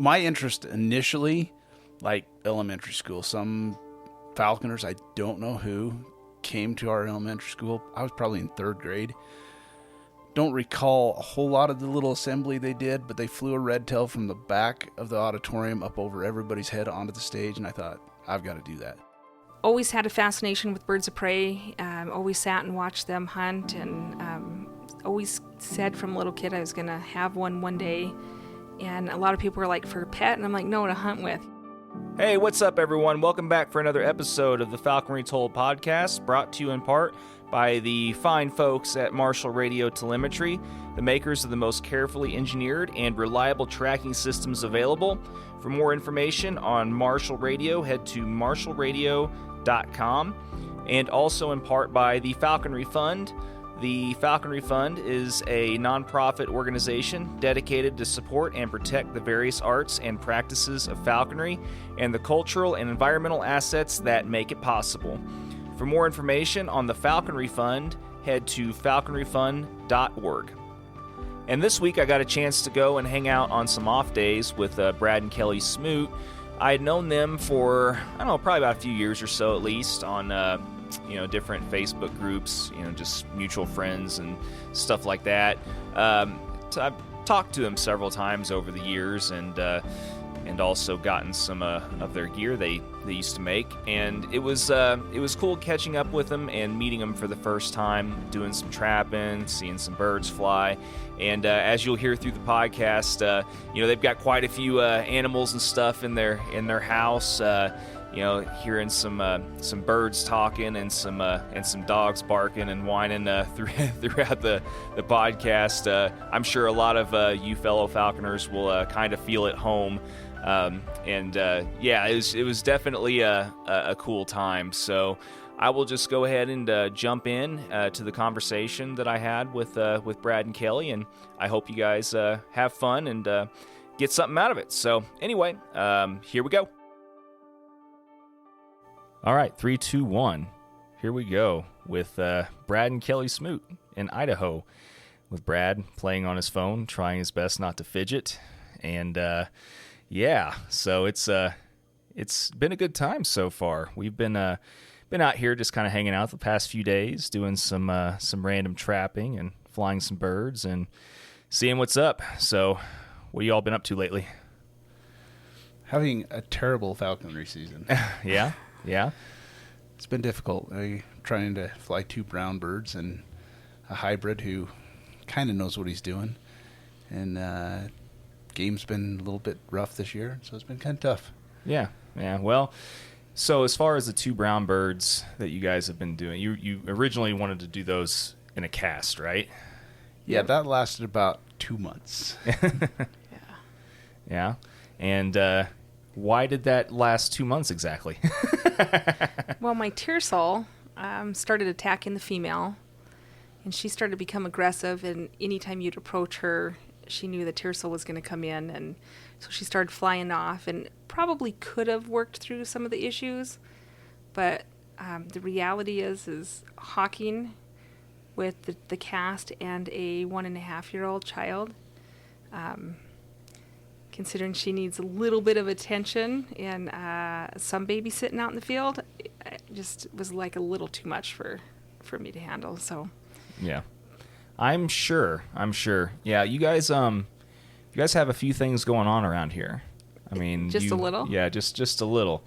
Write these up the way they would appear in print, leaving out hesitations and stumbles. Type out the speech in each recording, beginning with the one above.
my interest initially, like elementary school, some falconers, I don't know who, came to our elementary school. I was probably in 3rd grade. Don't recall a whole lot of the little assembly they did, but they flew a red tail from the back of the auditorium up over everybody's head onto the stage, and I thought, I've got to do that. Always had a fascination with birds of prey. Always sat and watched them hunt, and always said from a little kid I was going to have one day. And a lot of people were like, for a pet? And I'm like, no, to hunt with. Hey, what's up, everyone? Welcome back for another episode of the Falconry Told podcast, brought to you in part by the fine folks at Marshall Radio Telemetry, the makers of the most carefully engineered and reliable tracking systems available. For more information on Marshall Radio, head to marshallradio.com, and also in part by the Falconry Fund. The Falconry Fund is a nonprofit organization dedicated to support and protect the various arts and practices of falconry and the cultural and environmental assets that make it possible. For more information on the Falconry Fund, head to falconryfund.org. And this week I got a chance to go and hang out on some off days with Brad and Kelly Smoot. I had known them for, I don't know, probably about a few years or so at least on different Facebook groups, just mutual friends and stuff like that. So I've talked to them several times over the years, and also gotten some of their gear they used to make, and it was cool catching up with them and meeting them for the first time, doing some trapping, seeing some birds fly, and as you'll hear through the podcast, they've got quite a few animals and stuff in their house. Hearing some birds talking and some dogs barking and whining throughout the podcast. I'm sure a lot of you fellow falconers will kind of feel at home. It was definitely a cool time. So I will just go ahead and jump in to the conversation that I had with Brad and Kelly, and I hope you guys have fun and get something out of it. So anyway, here we go. All right, 3, 2, 1. Here we go with Brad and Kelly Smoot in Idaho, with Brad playing on his phone, trying his best not to fidget, and so it's been a good time so far. We've been out here just kind of hanging out the past few days, doing some random trapping and flying some birds and seeing what's up. So, what have you all been up to lately? Having a terrible falconry season. Yeah. It's been difficult. I'm trying to fly 2 brown birds and a hybrid who kind of knows what he's doing. And game's been a little bit rough this year, so it's been kind of tough. Yeah. Well, so as far as the 2 brown birds that you guys have been doing, you originally wanted to do those in a cast, right? Yeah, that lasted about 2 months. Yeah. And why did that last 2 months exactly? Well, my Tearsall started attacking the female, and she started to become aggressive, and anytime you'd approach her, she knew the Tearsall was going to come in, and so she started flying off, and probably could have worked through some of the issues, but the reality is hawking with the cast and a 1.5-year-old child, considering she needs a little bit of attention and some babysitting out in the field, it just was like a little too much for me to handle. So yeah, I'm sure. Yeah, you guys have a few things going on around here. I mean, a little. Yeah, just a little.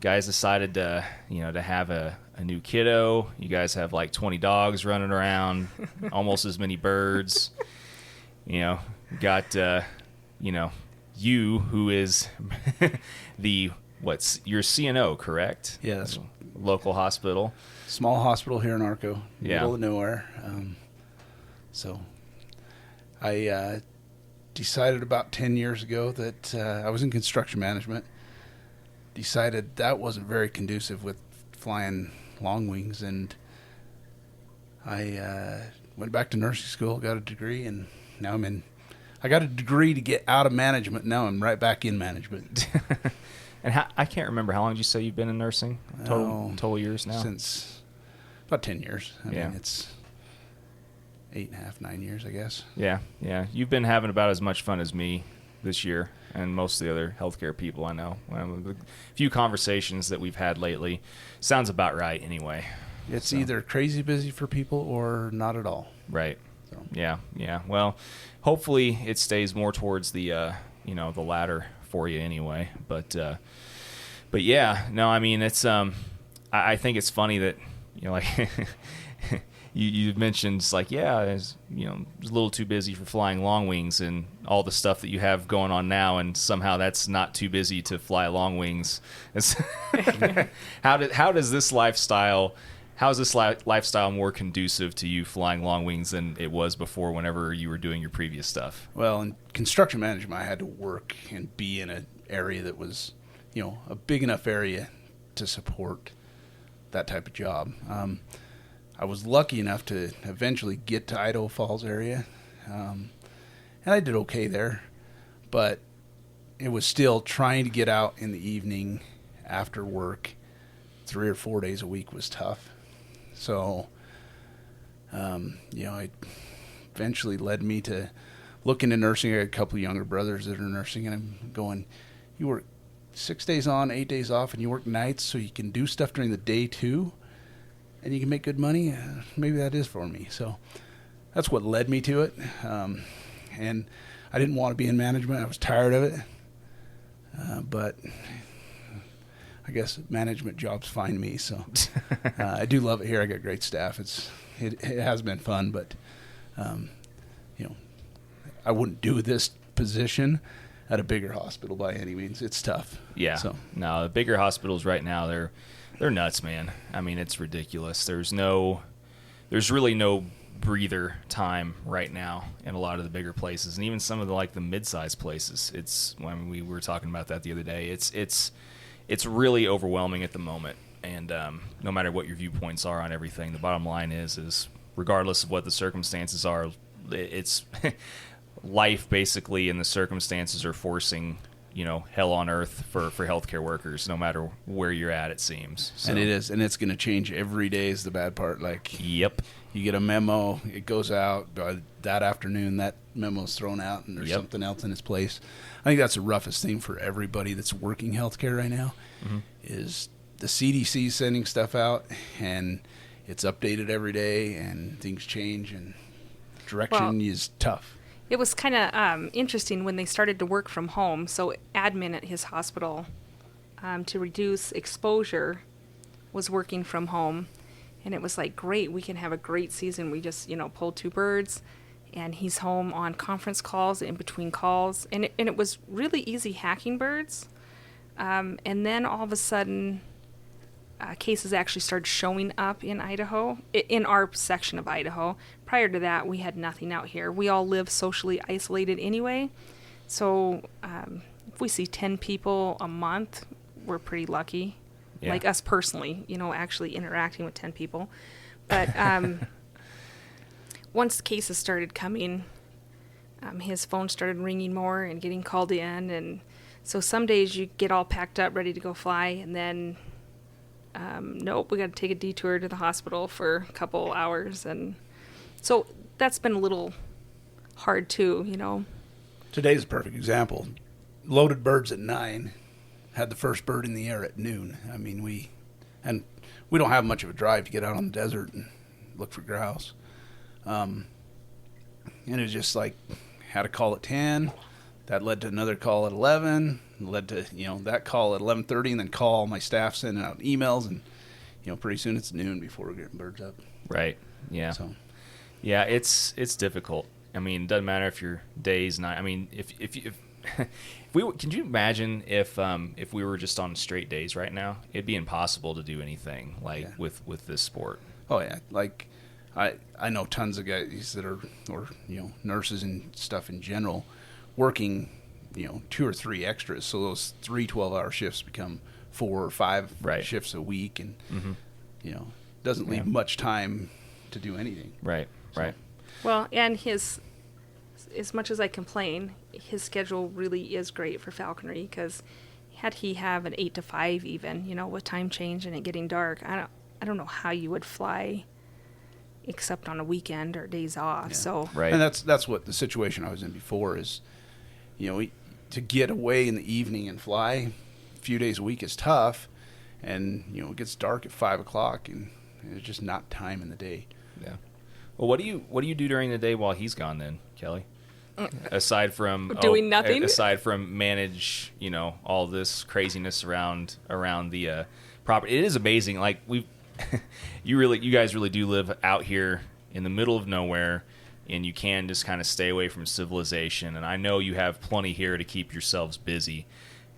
Guys decided to have a new kiddo. You guys have like 20 dogs running around, almost as many birds. Got you, who is your CNO, correct? Yeah, that's local hospital. Small hospital here in Arco, yeah. Middle of nowhere. So I decided about 10 years ago that I was in construction management. Decided that wasn't very conducive with flying long wings, and I went back to nursing school, got a degree, and now I got a degree to get out of management. Now I'm right back in management. And I can't remember, how long did you say you've been in nursing? Total years now? Since about 10 years. I mean, it's 8.5, 9 years, I guess. Yeah. You've been having about as much fun as me this year, and most of the other healthcare people I know. The few conversations that we've had lately sounds about right anyway. It's either crazy busy for people or not at all. Right. So. Yeah. Well, hopefully it stays more towards the the latter for you anyway. But yeah, no, I mean it's I think it's funny that like you mentioned it's like it's a little too busy for flying long wings and all the stuff that you have going on now, and somehow that's not too busy to fly long wings. How does this lifestyle? How is this lifestyle more conducive to you flying long wings than it was before whenever you were doing your previous stuff? Well, in construction management, I had to work and be in an area that was, a big enough area to support that type of job. I was lucky enough to eventually get to Idaho Falls area, and I did okay there, but it was still trying to get out in the evening after work 3 or 4 days a week was tough. So, it eventually led me to look into nursing. I had a couple of younger brothers that are nursing, and I'm going, you work 6 days on, 8 days off, and you work nights so you can do stuff during the day too, and you can make good money. Maybe that is for me. So that's what led me to it. And I didn't want to be in management. I was tired of it. But I guess management jobs find me, so I do love it here. I got great staff. It has been fun, but I wouldn't do this position at a bigger hospital by any means. It's tough. Yeah. So no, the bigger hospitals right now they're nuts, man. I mean, it's ridiculous. There's really no breather time right now in a lot of the bigger places, and even some of the mid-sized places. We were talking about that the other day. It's really overwhelming at the moment, and no matter what your viewpoints are on everything, the bottom line is regardless of what the circumstances are, it's life basically, and the circumstances are forcing hell on earth for healthcare workers, no matter where you're at, it seems. So. And it is, and it's going to change every day is the bad part. Yep. You get a memo, it goes out, by that afternoon that memo's thrown out, and there's something else in its place. I think that's the roughest thing for everybody that's working healthcare right now, is the CDC sending stuff out, and it's updated every day, and things change, and direction is tough. It was kind of interesting when they started to work from home. So admin at his hospital, to reduce exposure, was working from home. And it was like, great, we can have a great season. We just, pulled 2 birds, and he's home on conference calls, in between calls. And it was really easy hacking birds. And then all of a sudden, cases actually started showing up in Idaho, in our section of Idaho. Prior to that, we had nothing out here. We all live socially isolated anyway. So if we see 10 people a month, we're pretty lucky. Yeah. Like us personally, actually interacting with 10 people. But once the cases started coming, his phone started ringing more and getting called in. And so some days you get all packed up, ready to go fly, and then nope, we got to take a detour to the hospital for a couple hours. And so that's been a little hard too, Today's a perfect example. Loaded birds at 9, had the first bird in the air at noon. I mean, we don't have much of a drive to get out on the desert and look for grouse. And it was just had a call at 10, that led to another call at 11, led to, that call at 11:30, and then call my staff sending out emails, and, pretty soon it's noon before we're getting birds up. Right. Yeah. So. Yeah, it's difficult. I mean, it doesn't matter if your days, night. I mean, if can you imagine if we were just on straight days right now? It'd be impossible to do anything with this sport. Oh yeah, I know tons of guys that are, or nurses and stuff in general, working 2 or 3 extras. So those 3 12-hour shifts become 4 or 5 shifts a week, and doesn't leave much time to do anything. Right. Right. Well, and as much as I complain, his schedule really is great for falconry, because had he have an 8 to 5 even, with time change and it getting dark, I don't know how you would fly except on a weekend or days off. Yeah. So right. And that's what the situation I was in before is, to get away in the evening and fly a few days a week is tough. And, it gets dark at 5 o'clock, and it's just not time in the day. Yeah. Well, what do you do during the day while he's gone then, Kelly? Aside from doing nothing. Aside from manage, all this craziness around the property. It is amazing. Like you guys really do live out here in the middle of nowhere, and you can just kind of stay away from civilization. And I know you have plenty here to keep yourselves busy.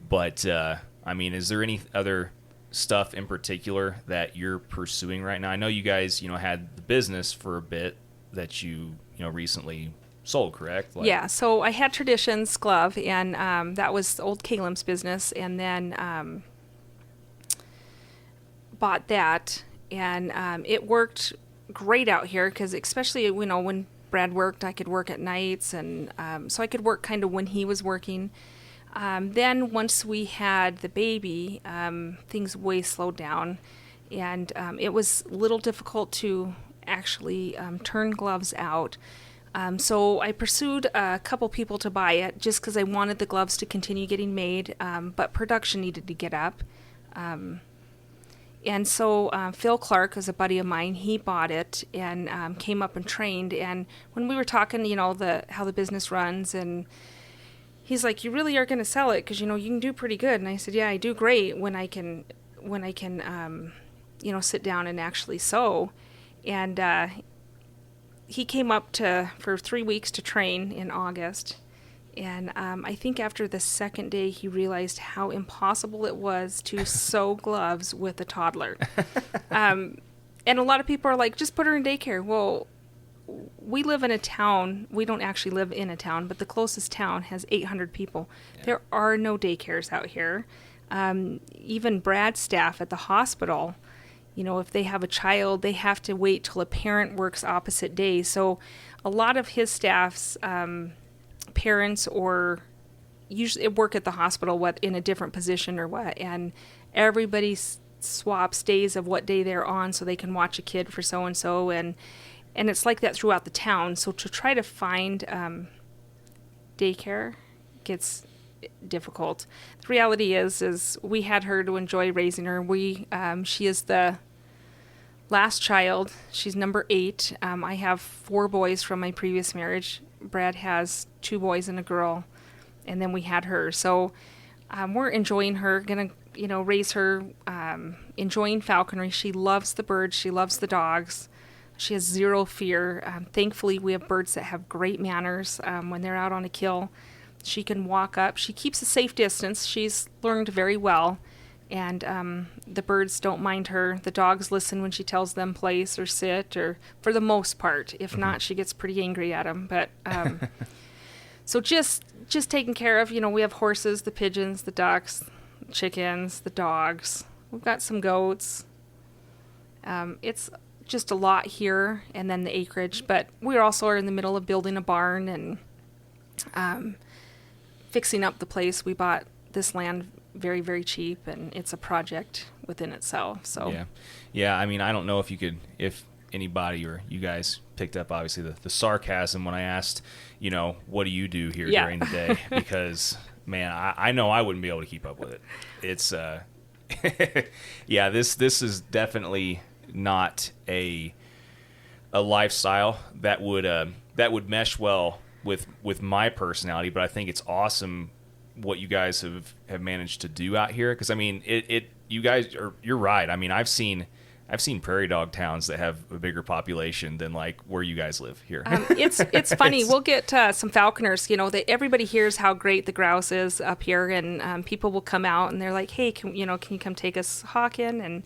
But is there any other stuff in particular that you're pursuing right now? I know you guys, had the business for a bit that you recently sold, correct? Yeah, so I had Traditions Glove, and that was old Calem's business, and then bought that, and it worked great out here, because especially, when Brad worked, I could work at nights, and so I could work kind of when he was working. Then once we had the baby, things way slowed down, and it was a little difficult to actually turn gloves out. So I pursued a couple people to buy it just because I wanted the gloves to continue getting made, but production needed to get up. And so Phil Clark is a buddy of mine. He bought it and came up and trained. And when we were talking, how the business runs, and he's like, "You really are going to sell it because you can do pretty good." And I said, "Yeah, I do great when I can sit down and actually sew." And he came up for 3 weeks to train in August. And I think after the second day, he realized how impossible it was to sew gloves with a toddler. And a lot of people are like, "Just put her in daycare." Well, we live in a town. We don't actually live in a town, but the closest town has 800 people. Yeah. There are no daycares out here. Even Brad's staff at the hospital, if they have a child, they have to wait till a parent works opposite days. So a lot of his staff's parents or usually work at the hospital, what in a different position or what, and everybody swaps days of what day they're on so they can watch a kid for so-and-so, and it's like that throughout the town. So to try to find daycare gets difficult. The reality is we had her to enjoy raising her. She is the last child. She's number 8. I have 4 boys from my previous marriage. Brad has 2 boys and a girl, and then we had her. So we're enjoying her, gonna raise her, enjoying falconry. She loves the birds. She loves the dogs. She has zero fear. Thankfully, we have birds that have great manners. When they're out on a kill, she can walk up. She keeps a safe distance. She's learned very well. And the birds don't mind her. The dogs listen when she tells them place or sit, or for the most part. If not, she gets pretty angry at them. But so just taking care of, we have horses, the pigeons, the ducks, the chickens, the dogs. We've got some goats. It's just a lot here, and then the acreage. But we also are in the middle of building a barn and fixing up the place. We bought this land very, very cheap, and it's a project within itself. So yeah. I don't know if anybody or you guys picked up obviously the sarcasm when I asked, what do you do here during the day? Because man, I know I wouldn't be able to keep up with it. It's this is definitely not a lifestyle that would mesh well with my personality, but I think it's awesome what you guys have managed to do out here, because you guys you're right. I've seen prairie dog towns that have a bigger population than like where you guys live here. It's funny. We'll get some falconers. Everybody hears how great the grouse is up here, and people will come out and they're like, "Hey, can you come take us hawking?"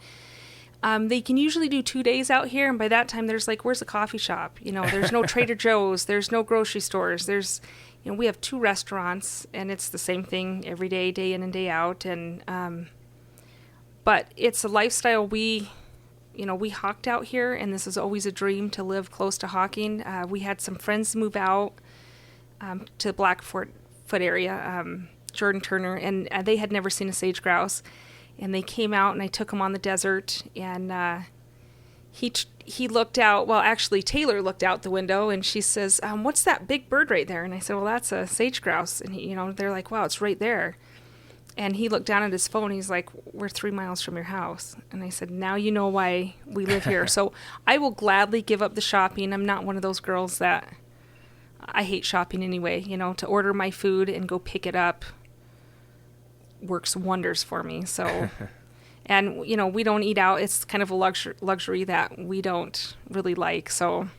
And they can usually do 2 days out here, and by that time there's like, where's the coffee shop? There's no Trader Joe's, there's no grocery stores, there's we have 2 restaurants, and it's the same thing every day, day in and day out. And but it's a lifestyle we hawked out here, and this is always a dream to live close to hawking. We had some friends move out to the Blackfoot area, Jordan Turner, and they had never seen a sage grouse. And they came out, and I took him on the desert, and he looked out. Well, actually, Taylor looked out the window, and she says, "What's that big bird right there?" And I said, "Well, that's a sage grouse." And they're like, "Wow, it's right there." And he looked down at his phone. He's like, "We're 3 miles from your house." And I said, "Now you know why we live here." So I will gladly give up the shopping. I'm not one of those girls that I hate shopping anyway. To order my food and go pick it up works wonders for me. So. And, we don't eat out. It's kind of a luxury that we don't really like. So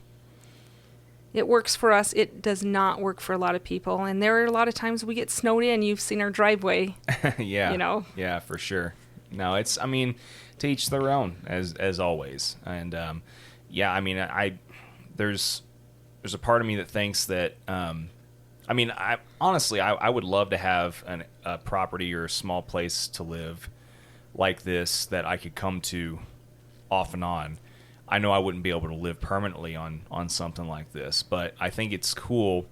it works for us. It does not work for a lot of people. And there are a lot of times we get snowed in. You've seen our driveway. Yeah. Yeah, for sure. No, to each their own, as always. And, there's a part of me that thinks that, I honestly would love to have a property or a small place to live like this that I could come to off and on. I know I wouldn't be able to live permanently on something like this, but I think it's cool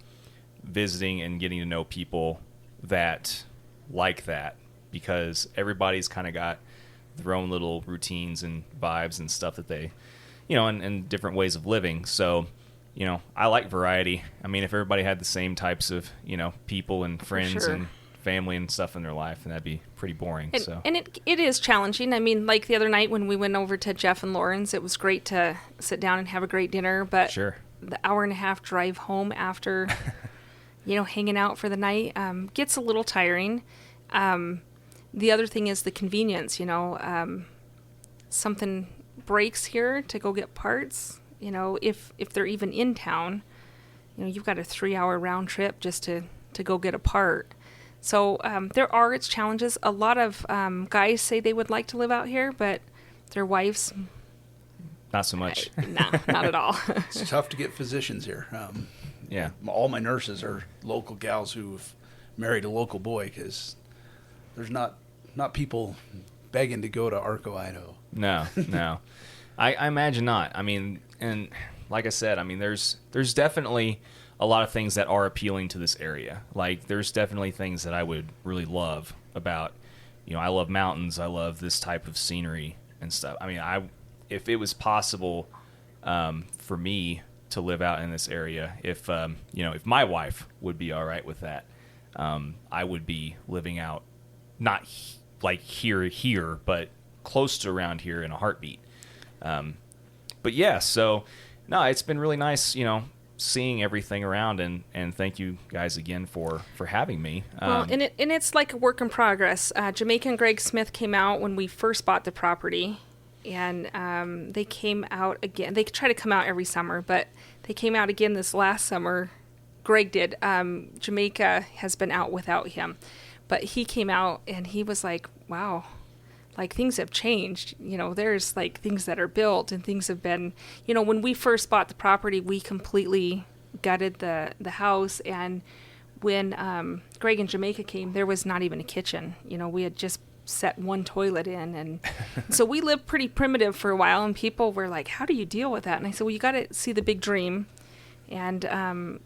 visiting and getting to know people that like that, because everybody's kind of got their own little routines and vibes and stuff that they, and different ways of living. So, I like variety. If everybody had the same types of, people and friends and family and stuff in their life, and that'd be pretty boring. And it is challenging. Like the other night when we went over to Jeff and Lauren's, it was great to sit down and have a great dinner, but sure, the hour and a half drive home after, hanging out for the night, gets a little tiring. The other thing is the convenience, something breaks here to go get parts, if they're even in town, you've got a 3-hour round trip just to go get a part. So there are its challenges. A lot of guys say they would like to live out here, but their wives... Not so much. No, not at all. It's tough to get physicians here. Yeah. All my nurses are local gals who've married a local boy, because there's not people begging to go to Arco, Idaho. No. I imagine not. And like I said, there's definitely a lot of things that are appealing to this area. Like, there's definitely things that I would really love about, I love mountains. I love this type of scenery and stuff. If it was possible for me to live out in this area, if my wife would be all right with that, I would be living out, not like here, but close to around here in a heartbeat. But yeah, so no, it's been really nice, seeing everything around, and thank you guys again for having me. Well, and it's like a work in progress. Jamaica and Greg Smith came out when we first bought the property, and they came out again. They try to come out every summer, but they came out again this last summer. Greg did. Jamaica has been out without him, but he came out and he was like, "Wow, like things have changed. There's like things that are built and things have been, when we first bought the property, we completely gutted the house. And when Greg and Jamaica came, there was not even a kitchen. We had just set one toilet in. And so we lived pretty primitive for a while, and people were like, how do you deal with that? And I said, well, you got to see the big dream. And,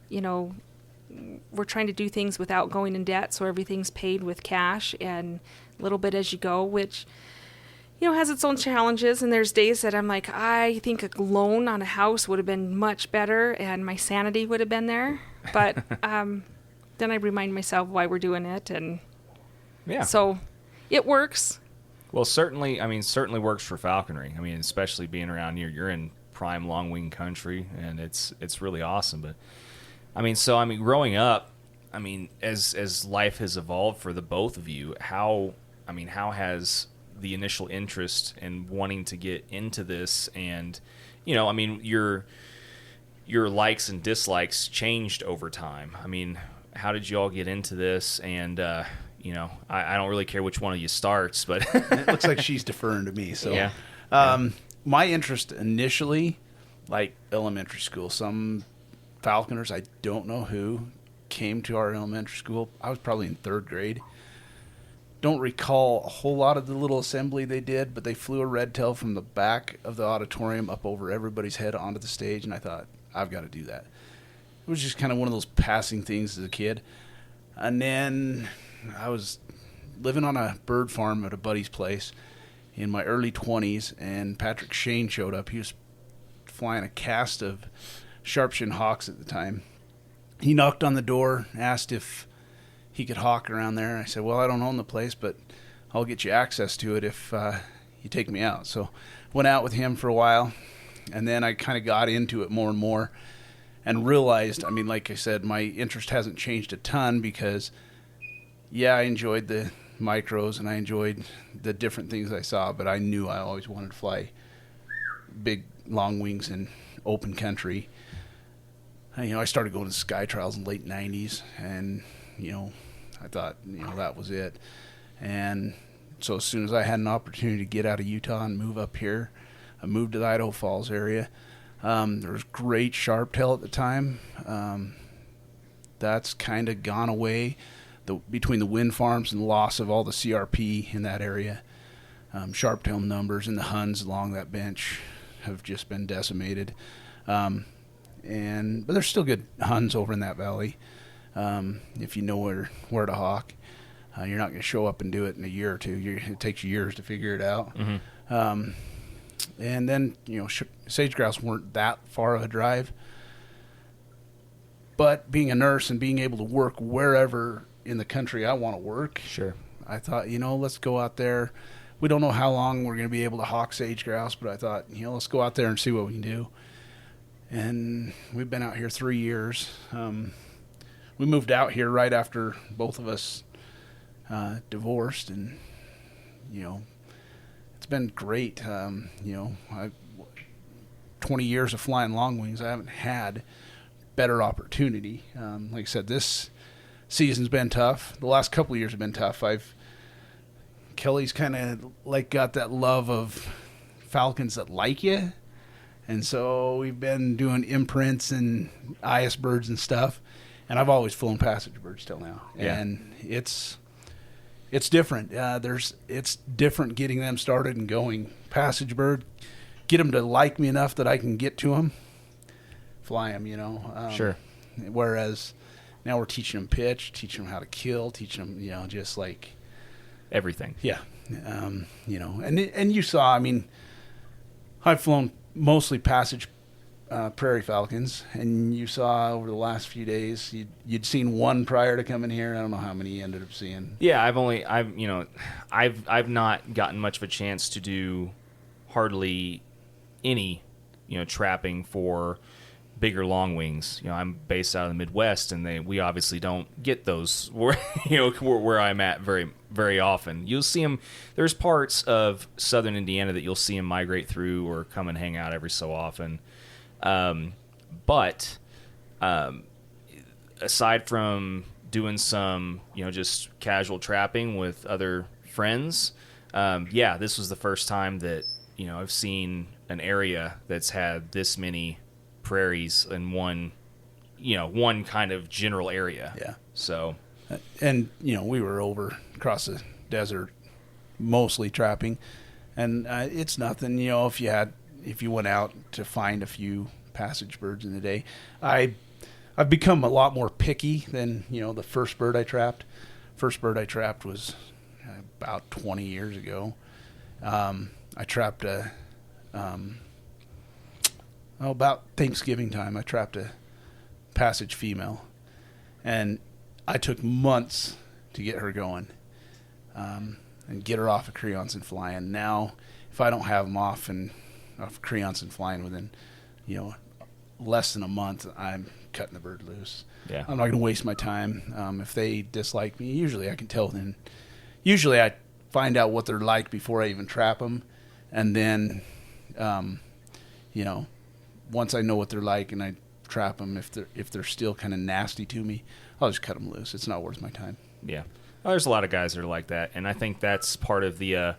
we're trying to do things without going in debt. So everything's paid with cash and a little bit as you go, which, has its own challenges. And there's days that I'm like, I think a loan on a house would have been much better and my sanity would have been there. But then I remind myself why we're doing it. And yeah, so it works. Well, certainly works for falconry. Especially being around here, you're in prime long wing country, and it's really awesome. But growing up, as life has evolved for the both of you, how has the initial interest in wanting to get into this, and your likes and dislikes changed over time? How did you all get into this? And I don't really care which one of you starts, but it looks like she's deferring to me. So yeah. My interest initially, like elementary school, some Falconers, I don't know who, came to our elementary school. I was probably in 3rd grade. Don't recall a whole lot of the little assembly they did, but they flew a red tail from the back of the auditorium up over everybody's head onto the stage, and I thought, I've got to do that. It was just kind of one of those passing things as a kid. And then I was living on a bird farm at a buddy's place in my early 20s, and Patrick Shane showed up. He was flying a cast of sharp-shinned hawks at the time. He knocked on the door, asked if he could hawk around there. I said, well, I don't own the place, but I'll get you access to it if you take me out. So went out with him for a while, and then I kind of got into it more and more and realized, I mean, like I said, my interest hasn't changed a ton because, yeah, I enjoyed the micros and I enjoyed the different things I saw, but I knew I always wanted to fly big, long wings in open country. I started going to sky trials in the late 90s, and, I thought, that was it. And so as soon as I had an opportunity to get out of Utah and move up here, I moved to the Idaho Falls area. There was great sharptail at the time. That's kind of gone away between the wind farms and the loss of all the CRP in that area. Sharptail numbers and the Huns along that bench have just been decimated. But there's still good Huns over in that valley. If you know where to hawk, you're not going to show up and do it in a year or two. It takes years to figure it out. Mm-hmm. And then, sage grouse weren't that far of a drive. But being a nurse and being able to work wherever in the country I want to work, sure, I thought, let's go out there. We don't know how long we're going to be able to hawk sage grouse, but I thought, let's go out there and see what we can do. And we've been out here 3 years. We moved out here right after both of us divorced, and it's been great. 20 years of flying long wings, I haven't had better opportunity. Like I said, this season's been tough. The last couple of years have been tough. Kelly's kind of got that love of falcons that like you. And so we've been doing imprints and IS birds and stuff. And I've always flown passage birds till now. Yeah. And it's different. It's different getting them started and going. Passage bird, get them to like me enough that I can get to them, fly them, Sure. Whereas now we're teaching them pitch, teaching them how to kill, teaching them, just like everything. Yeah. And you saw, I've flown mostly passage prairie falcons, and you saw over the last few days you'd seen one prior to coming here. I don't know how many you ended up seeing. Yeah, I've not gotten much of a chance to do hardly any trapping for bigger long wings. I'm based out of the Midwest, and we obviously don't get those where I'm at very, very often. You'll see them. There's parts of southern Indiana that you'll see them migrate through or come and hang out every so often. But aside from doing some just casual trapping with other friends, this was the first time that I've seen an area that's had this many prairies in one kind of general area. Yeah. So, and we were over across the desert, mostly trapping, and it's nothing. If you went out to find a few passage birds in the day, I've become a lot more picky than the first bird I trapped. First bird I trapped was about 20 years ago. I trapped about Thanksgiving time, I trapped a passage female, and I took months to get her going and get her off of creons and flying. Now, if I don't have them off creons and flying within, less than a month, I'm cutting the bird loose. Yeah. I'm not going to waste my time. If they dislike me, usually I can tell them. Usually I find out what they're like before I even trap them, and then, once I know what they're like and I trap them, if they're still kind of nasty to me, I'll just cut them loose. It's not worth my time. Yeah. Well, there's a lot of guys that are like that, and I think that's part of the,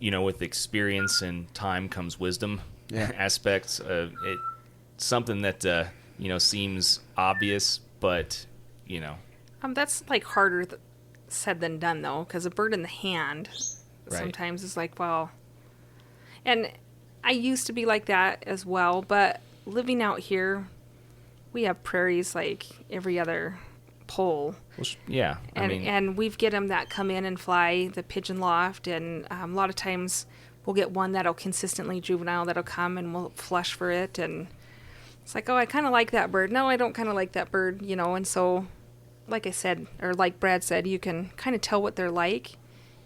with experience and time comes wisdom aspects of it. Something that, seems obvious, but, That's harder said than done, though, because a bird in the hand Right. sometimes is well, and I used to be like that as well, but living out here, we have prairies every other pole. Well, yeah. And we've get them that come in and fly the pigeon loft, and a lot of times we'll get one that'll consistently juvenile that'll come and we'll flush for it. And it's like, oh, I kind of like that bird. No, I don't kind of like that bird, you know. And so, like I said, or like Brad said, you can kind of tell what they're like,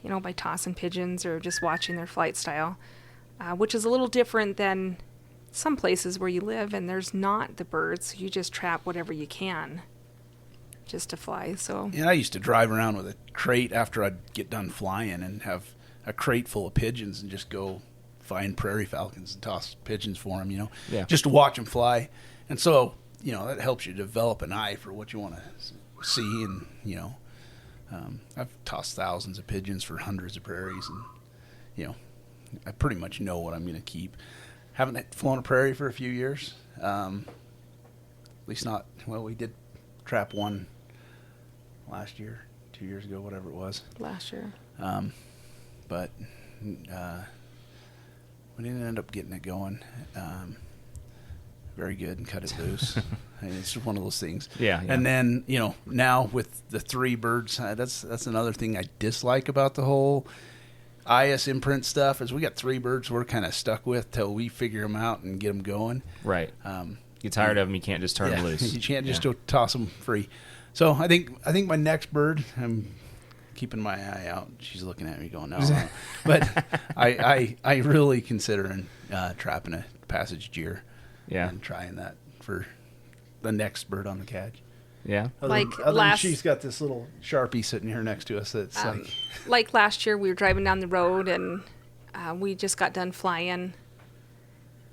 you know, by tossing pigeons or just watching their flight style, which is a little different than some places where you live and there's not the birds. You just trap whatever you can just to fly. So yeah, I used to drive around with a crate after I'd get done flying and have a crate full of pigeons and just go find prairie falcons and toss pigeons for them, you know, just to watch them fly. And so, you know, that helps you develop an eye for what you want to see. And, you know, I've tossed thousands of pigeons for hundreds of prairies, and, you know, I pretty much know what I'm going to keep. Haven't flown a prairie for a few years. At least not, well, we did trap one last year, 2 years ago, whatever it was. Last year. But we didn't end up getting it going very good and cut it loose. I mean, it's just one of those things. Yeah. And then, you know, now with the three birds, that's another thing I dislike about the whole IS imprint stuff is we got three birds we're kind of stuck with till we figure them out and get them going. Right. You're tired of them, you can't just turn them loose. You can't just go toss them free. So I think my next bird, I'm keeping my eye out. She's looking at me going, no. But I really considering trapping a passage deer and trying that for the next bird on the catch. Yeah. Like she's got this little Sharpie sitting here next to us that's like last year we were driving down the road and we just got done flying.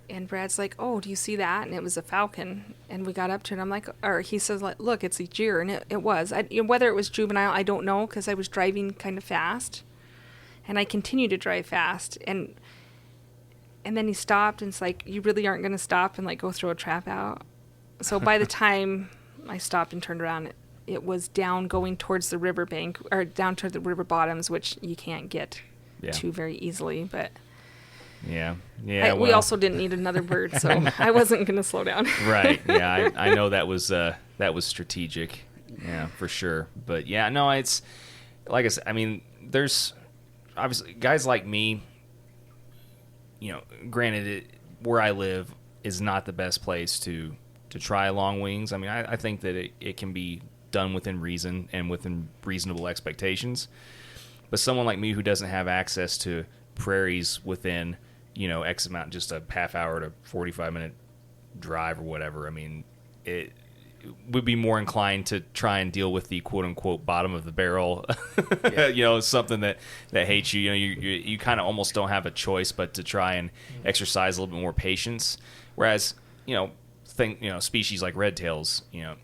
And Brad's like, oh, do you see that? And it was a falcon. And we got up to it. And I'm like, or he says, like, look, it's a deer. And it was. Whether it was juvenile, I don't know, because I was driving kind of fast. And I continued to drive fast. And then he stopped, and it's like, you really aren't going to stop and, like, go throw a trap out? So by the time I stopped and turned around, it was down going towards the riverbank, or down toward the river bottoms, which you can't get to very easily, but... Yeah. We also didn't need another bird, so I wasn't going to slow down. Right. Yeah, I know that was strategic. Yeah, for sure. But yeah, no, it's like I said. I mean, there's obviously guys like me. You know, granted, where I live is not the best place to try long wings. I mean, I think that it can be done within reason and within reasonable expectations. But someone like me who doesn't have access to prairies within, you know, X amount, just a half hour to 45-minute drive or whatever, I mean, it would be more inclined to try and deal with the quote-unquote bottom of the barrel, you know, something that hates you. You know, you kind of almost don't have a choice but to try and exercise a little bit more patience. Whereas, you know, species like red tails, you know,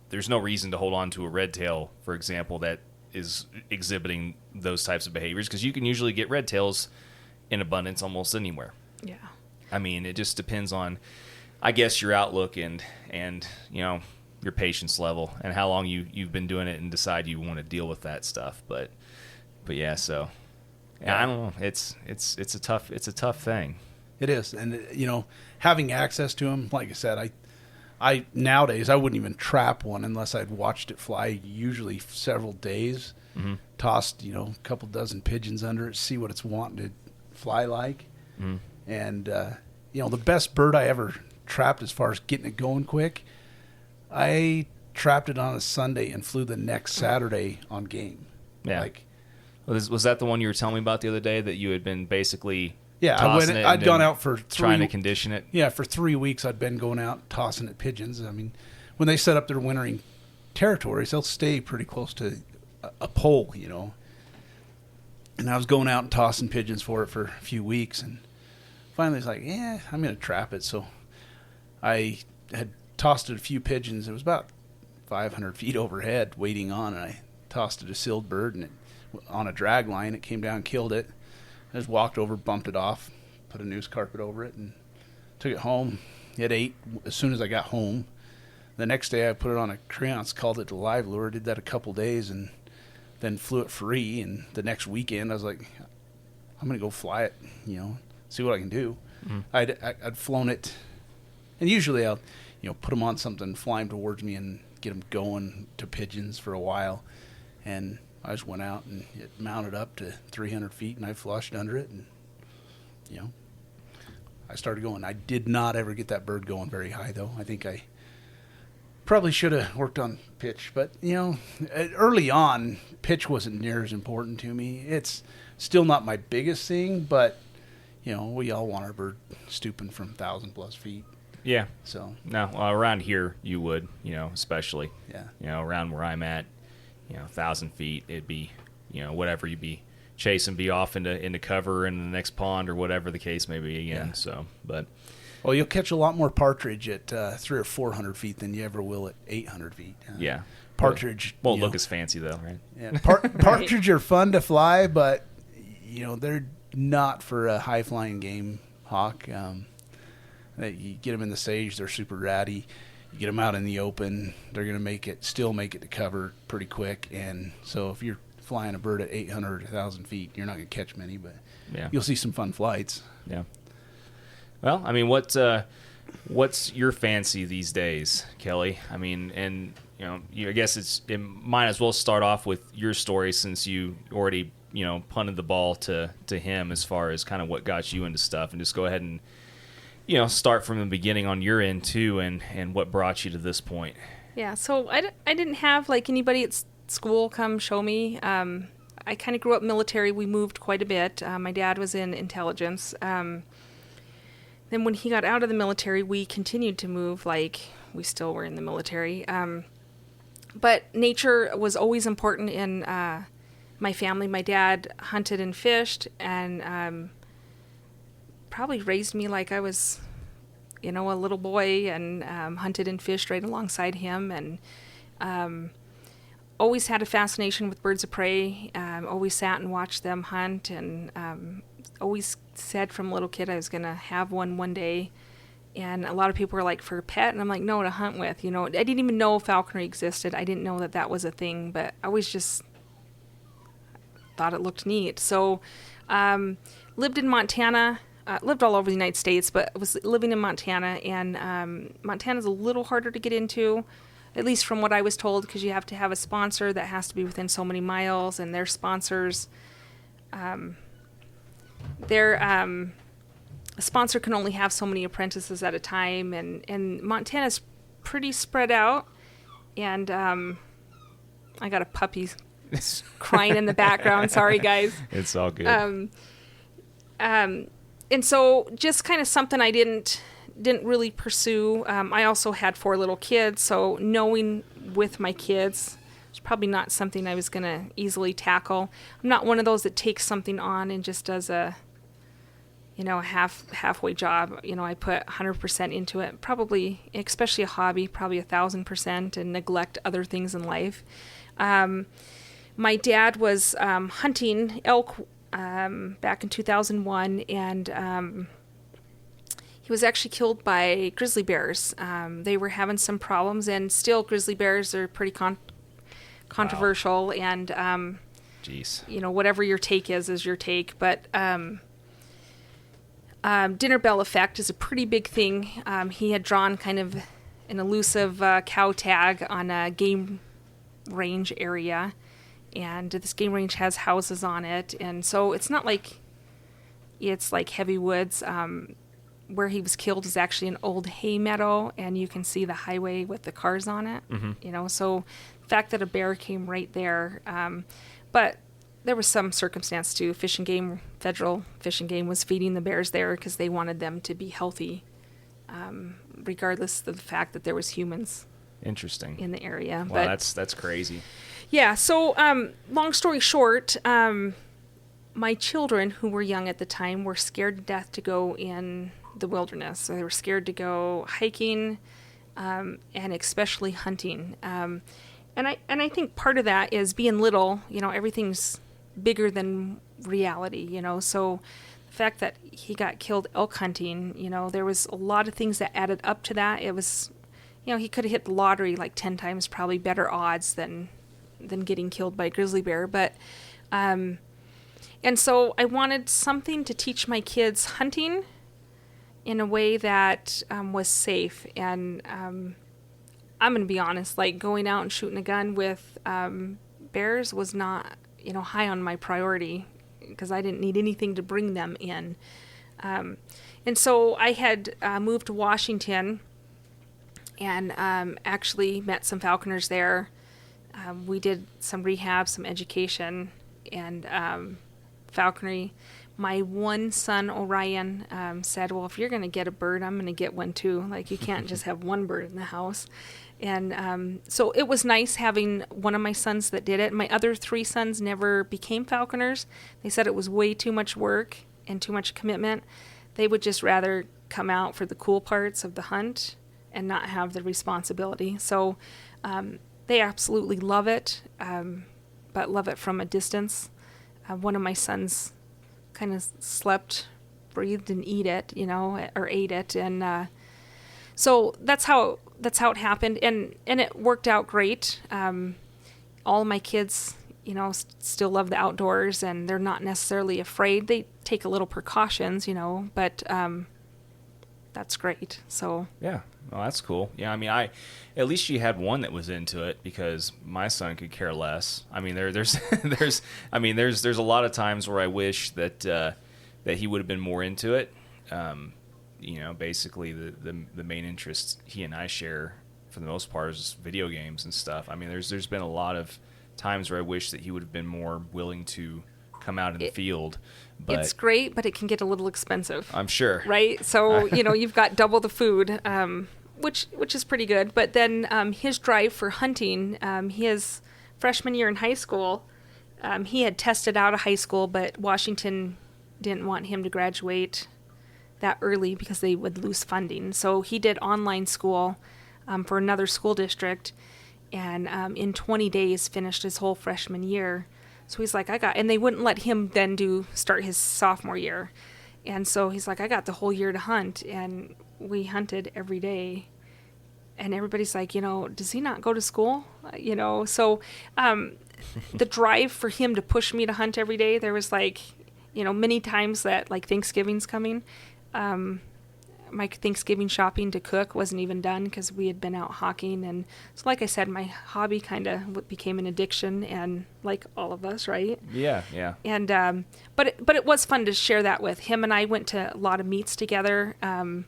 there's no reason to hold on to a red tail, for example, that is exhibiting those types of behaviors, because you can usually get red tails in abundance almost anywhere. Yeah. I mean, it just depends on, I guess, your outlook and you know, your patience level and how long you've been doing it and decide you want to deal with that stuff. But yeah, so I don't know. It's a tough thing. It is. And you know, having access to them, like I said, I nowadays I wouldn't even trap one unless I'd watched it fly, usually several days. Mm-hmm. Tossed, you know, a couple dozen pigeons under it, see what it's wanting to fly like. Mm-hmm. And you know, the best bird I ever trapped as far as getting it going quick, I trapped it on a Sunday and flew the next Saturday on game. Yeah. Like, was that the one you were telling me about the other day that you had been basically I'd gone out for trying to condition it? Yeah, for 3 weeks I'd been going out tossing at pigeons. I mean, when they set up their wintering territories, they'll stay pretty close to a pole, you know. And I was going out and tossing pigeons for it for a few weeks, and finally it's like, yeah, I'm going to trap it. So I had tossed it a few pigeons. It was about 500 feet overhead waiting on, and I tossed it a sealed bird, and on a drag line, it came down and killed it. I just walked over, bumped it off, put a noose carpet over it, and took it home. It ate as soon as I got home. The next day I put it on a creance, called it a live lure, did that a couple days, and then flew it free. And the next weekend I was like, I'm going to go fly it, you know, see what I can do. Mm-hmm. I'd flown it, and usually I'll, you know, put them on something, fly them towards me, and get them going to pigeons for a while. And I just went out and it mounted up to 300 feet, and I flushed under it and I started going. I did not ever get that bird going very high, though. I think I probably should have worked on pitch. But, early on, pitch wasn't near as important to me. It's still not my biggest thing, but, we all want our bird stooping from 1,000-plus feet. Yeah. So. No, around here you would, especially. Yeah. Around where I'm at, 1,000 feet, it'd be, whatever you'd be chasing, be off into cover in the next pond or whatever the case may be again. Yeah. So, but. Well, you'll catch a lot more partridge at 300 or 400 feet than you ever will at 800 feet. Yeah. Partridge. Won't look as fancy, though, right? Yeah. Partridge are fun to fly, but, they're not for a high-flying game hawk. You get them in the sage, they're super ratty. You get them out in the open, they're going to still make it to cover pretty quick. And so if you're flying a bird at 800 or 1,000 feet, you're not going to catch many, but you'll see some fun flights. Yeah. Well, I mean, what's your fancy these days, Kelly? I mean, and I guess it might as well start off with your story since you already punted the ball to him as far as kind of what got you into stuff, and just go ahead and start from the beginning on your end too, and what brought you to this point. Yeah. So I didn't have like anybody at school come show me. I kind of grew up military. We moved quite a bit. My dad was in intelligence. Then when he got out of the military, we continued to move like we still were in the military. But nature was always important in my family. My dad hunted and fished and probably raised me like I was, a little boy, and hunted and fished right alongside him, and always had a fascination with birds of prey. Always sat and watched them hunt, and always said from a little kid I was going to have one day. And a lot of people were like, for a pet? And I'm like, no, to hunt with. I didn't even know falconry existed. I didn't know that was a thing, but I always just thought it looked neat. So lived in Montana, lived all over the United States, but was living in Montana. And Montana's a little harder to get into, at least from what I was told, because you have to have a sponsor that has to be within so many miles, and their sponsors, a sponsor can only have so many apprentices at a time, and Montana's pretty spread out. And I got a puppy crying in the background. Sorry, guys. It's all good. And so just kind of something I didn't really pursue. I also had 4 little kids, so knowing with my kids was probably not something I was going to easily tackle. I'm not one of those that takes something on and just does a halfway job. I put 100% into it, probably, especially a hobby, probably 1,000%, and neglect other things in life. My dad was hunting elk back in 2001, and he was actually killed by grizzly bears. They were having some problems, and still grizzly bears are pretty controversial. Wow. And jeez, whatever your take is your take, but dinner bell effect is a pretty big thing. He had drawn kind of an elusive cow tag on a game range area, and this game range has houses on it, and so it's not like it's like heavy woods. Where he was killed is actually an old hay meadow, and you can see the highway with the cars on it. Mm-hmm. So the fact that a bear came right there, but there was some circumstance too. Federal Fish and Game was feeding the bears there because they wanted them to be healthy, regardless of the fact that there was humans. Interesting. In the area. Wow, but that's crazy. Yeah. So, long story short, my children, who were young at the time, were scared to death to go in the wilderness. So they were scared to go hiking, and especially hunting. And I think part of that is being little. Everything's bigger than reality. So the fact that he got killed elk hunting, there was a lot of things that added up to that. It was, he could have hit the lottery like 10 times, probably better odds than getting killed by a grizzly bear. But and so I wanted something to teach my kids hunting in a way that was safe. And I'm going to be honest, like going out and shooting a gun with bears was not, high on my priority, because I didn't need anything to bring them in. And so I had moved to Washington and actually met some falconers there. We did some rehab, some education, and falconry. My one son, Orion, said, well, if you're going to get a bird, I'm going to get one too. Like, you can't just have one bird in the house. And so it was nice having one of my sons that did it. My other 3 sons never became falconers. They said it was way too much work and too much commitment. They would just rather come out for the cool parts of the hunt and not have the responsibility. So they absolutely love it, but love it from a distance. One of my sons kind of slept, breathed, and ate it, and so that's how it happened, and it worked out great. All my kids, still love the outdoors, and they're not necessarily afraid. They take a little precautions, but that's great. So yeah, well, that's cool. Yeah, I mean, at least you had one that was into it, because my son could care less. I mean, there's a lot of times where I wish that he would have been more into it. Basically the main interest he and I share for the most part is video games and stuff. I mean, there's been a lot of times where I wish that he would have been more willing to come out in the field. But it's great, but it can get a little expensive. I'm sure. Right? So, you've got double the food, which is pretty good. But then his drive for hunting, his freshman year in high school, he had tested out of high school, but Washington didn't want him to graduate that early because they would lose funding. So he did online school for another school district, and in 20 days finished his whole freshman year. So he's like, and they wouldn't let him then start his sophomore year. And so he's like, I got the whole year to hunt, and we hunted every day. And everybody's like, does he not go to school? So the drive for him to push me to hunt every day, there was many times that Thanksgiving's coming. My Thanksgiving shopping to cook wasn't even done because we had been out hawking. And so, like I said, my hobby kind of became an addiction, and like all of us, right? Yeah. And but it was fun to share that with him. And I went to a lot of meets together. And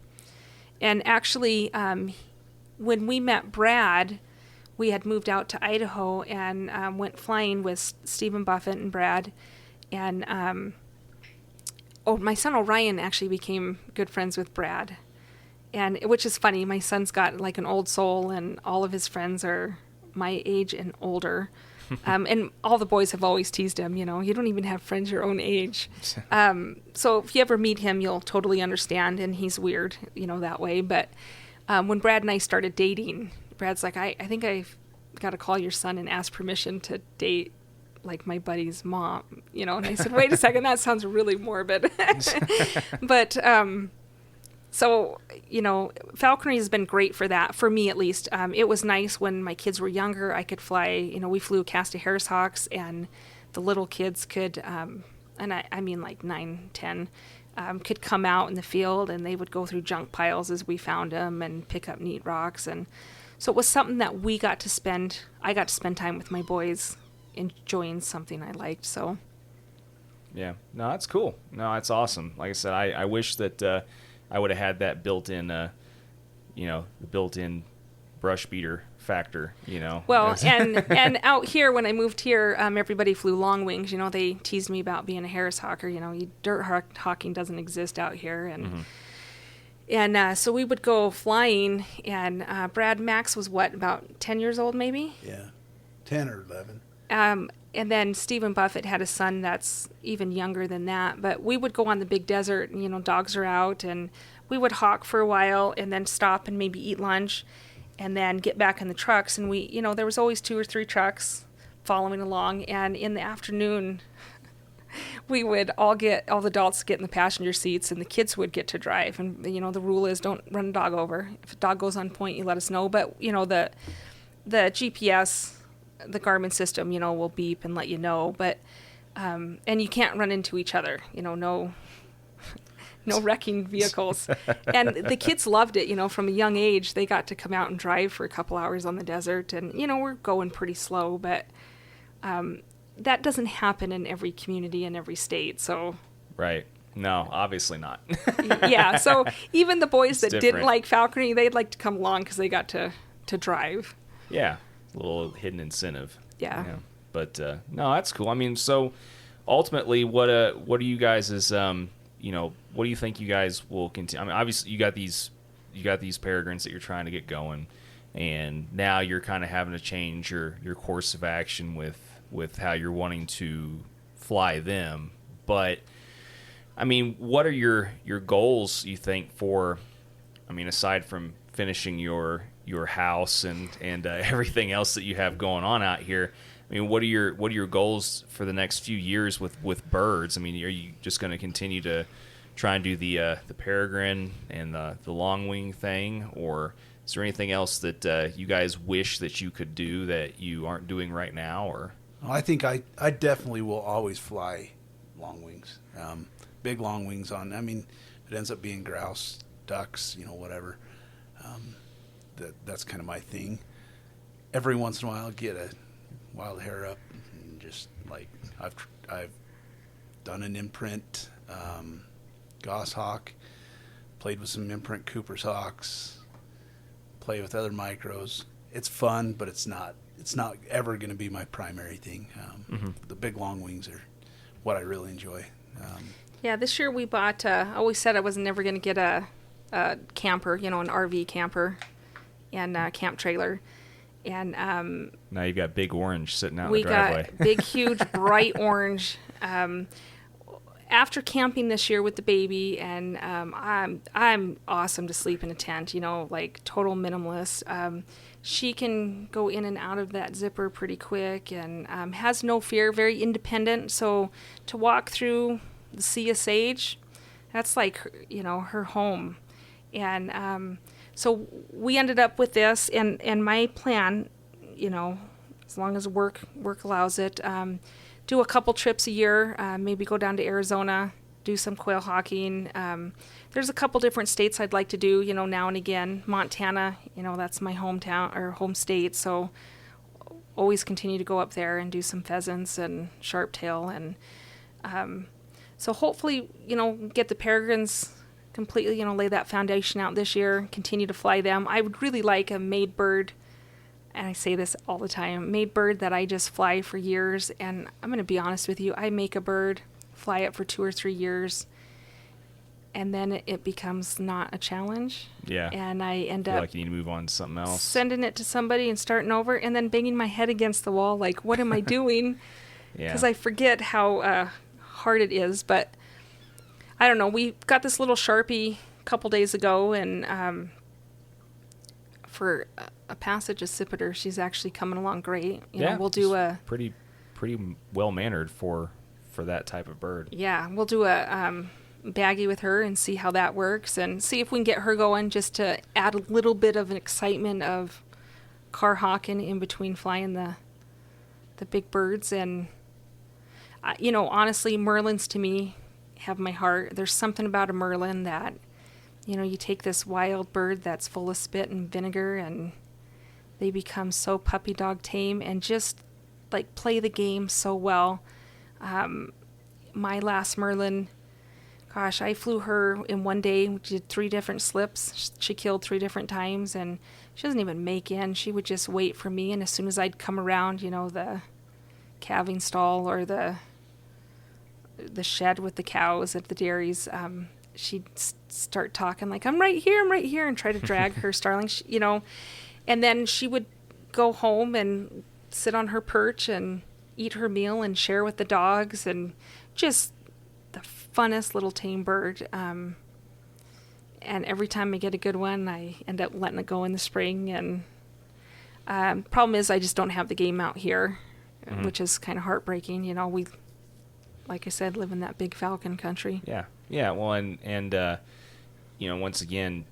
actually, when we met Brad, we had moved out to Idaho and went flying with Stephen Buffett and Brad. And my son Orion actually became good friends with Brad, and which is funny. My son's got an old soul, and all of his friends are my age and older. And all the boys have always teased him, you don't even have friends your own age. So if you ever meet him, you'll totally understand, and he's weird, that way. But when Brad and I started dating, Brad's like, I think I've got to call your son and ask permission to date my buddy's mom, and I said, wait a second, that sounds really morbid. But, so, falconry has been great for that, for me at least. It was nice when my kids were younger. I could fly, we flew a cast of Harris Hawks, and the little kids could, and I mean 9, 10, could come out in the field, and they would go through junk piles as we found them and pick up neat rocks. And so it was something that I got to spend time with my boys, enjoying something I liked. So yeah, no, that's cool. No, that's awesome. Like I said, I wish that I would have had that built-in the built-in brush beater factor, well, and out here when I moved here, everybody flew long wings. They teased me about being a Harris Hawker. Dirt hawking doesn't exist out here. And and so we would go flying, and Brad Max was about 10 years old maybe? Yeah, 10 or 11. And then Stephen Buffett had a son that's even younger than that. But we would go on the big desert, and, dogs are out, and we would hawk for a while and then stop and maybe eat lunch and then get back in the trucks. And we, there was always 2 or 3 trucks following along. And in the afternoon, we would all the adults get in the passenger seats, and the kids would get to drive. And, the rule is don't run a dog over. If a dog goes on point, you let us know. But, the GPS, the Garmin system, will beep and let you know, but and you can't run into each other, no wrecking vehicles. And the kids loved it, from a young age. They got to come out and drive for a couple hours on the desert, and we're going pretty slow, but that doesn't happen in every community in every state. So right. No, obviously not. Yeah, so even the boys that didn't different. like falconry, they'd like to come along because they got to drive. Yeah, a little hidden incentive. Yeah. But no, that's cool. I mean, so ultimately, what do you guys what do you think you guys will continue? I mean, obviously, you got these peregrines that you're trying to get going, and now you're kind of having to change your course of action with how you're wanting to fly them. But I mean, what are your goals, you think, for, I mean, aside from finishing your house and everything else that you have going on out here? I mean, what are your goals for the next few years with birds? I mean, are you just going to continue to try and do the peregrine and the long wing thing, or is there anything else that you guys wish that you could do that you aren't doing right now? Or I think I definitely will always fly long wings, big long wings on. I mean, it ends up being grouse, ducks, whatever. That's kind of my thing. Every once in a while, I'll get a wild hair up, and just like I've done an imprint goshawk, played with some imprint Cooper's hawks, play with other micros. It's fun, but it's not ever going to be my primary thing. The big long wings are what I really enjoy. Yeah, this year we bought. I always said I was never going to get a camper, an RV camper, and a camp trailer. And now you've got big orange sitting out in we the driveway. got big, huge, bright orange. After camping this year with the baby, and I'm awesome to sleep in a tent. Like total minimalist. She can go in and out of that zipper pretty quick, and has no fear. Very independent. So to walk through the sea of sage, that's like her home. And so we ended up with this, and my plan, as long as work allows it, do a couple trips a year, maybe go down to Arizona, do some quail hawking. There's a couple different states I'd like to do, now and again. Montana, that's my hometown or home state, so always continue to go up there and do some pheasants and sharptail, and so hopefully, get the peregrines completely, lay that foundation out this year, continue to fly them. I would really like a made bird, and I say this all the time, made bird that I just fly for years. And I'm going to be honest with you, I make a bird, fly it for 2 or 3 years, and then it becomes not a challenge. Yeah. And I end feel up like you need to move on to something else, sending it to somebody and starting over, and then banging my head against the wall like, what am I doing? Because I forget how hard it is. But I don't know. We got this little Sharpie a couple days ago, and for a passage accipiter, she's actually coming along great. We'll do a pretty well mannered for that type of bird. Yeah, we'll do a baggie with her and see how that works, and see if we can get her going, just to add a little bit of an excitement of car hawking in between flying the big birds. And honestly, Merlins to me have my heart. There's something about a Merlin that, you take this wild bird that's full of spit and vinegar, and they become so puppy dog tame and just like play the game so well. My last Merlin, gosh, I flew her in one day. We did 3 different slips. She killed 3 different times, and she doesn't even make in. She would just wait for me, and as soon as I'd come around, the calving stall or the shed with the cows at the dairies, she'd start talking like, I'm right here, and try to drag her starling, and then she would go home and sit on her perch and eat her meal and share with the dogs, and just the funnest little tame bird. And every time I get a good one, I end up letting it go in the spring. And problem is, I just don't have the game out here, which is kind of heartbreaking. We, like I said, live in that big falcon country. Yeah. Well, and once again,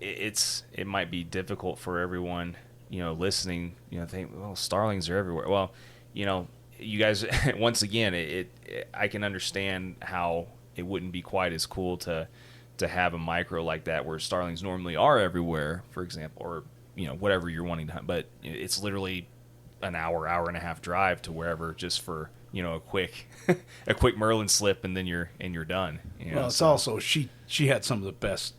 it might be difficult for everyone, listening, think, well, starlings are everywhere. Well, you guys, once again, I can understand how it wouldn't be quite as cool to have a micro like that where starlings normally are everywhere, for example, or whatever you're wanting to hunt, but it's literally an hour and a half drive to wherever, just for a quick a quick Merlin slip, and then you're done. Well, it's also she had some of the best